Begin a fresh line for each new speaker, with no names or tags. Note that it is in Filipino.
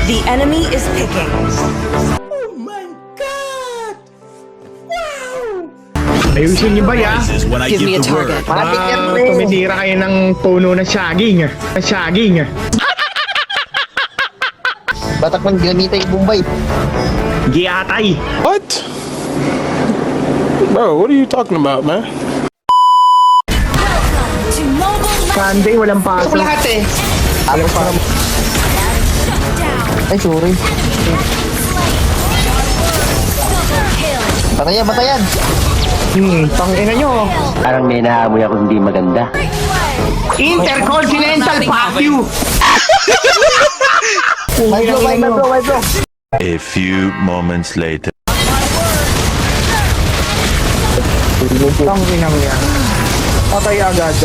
The enemy is picking.
Ayusin niyo ba ya?
When I
Give me a
give the word.
target.
Tumitira kayo ng puno ng saging. Saging.
Batak man ginamita yung Bombay.
Giatay.
What? Bro, what are you talking about, man?
Sunday, walang pasok.
Lahat eh. Alam pa. Ay, sorry. Batayan, batayan.
Tangina nyo.
Parang may naamoy ako hindi maganda.
Intercontinental fuck you.
May bro, may bro, may bro.
A few moments later.
Tangina mo yan. Patay agad.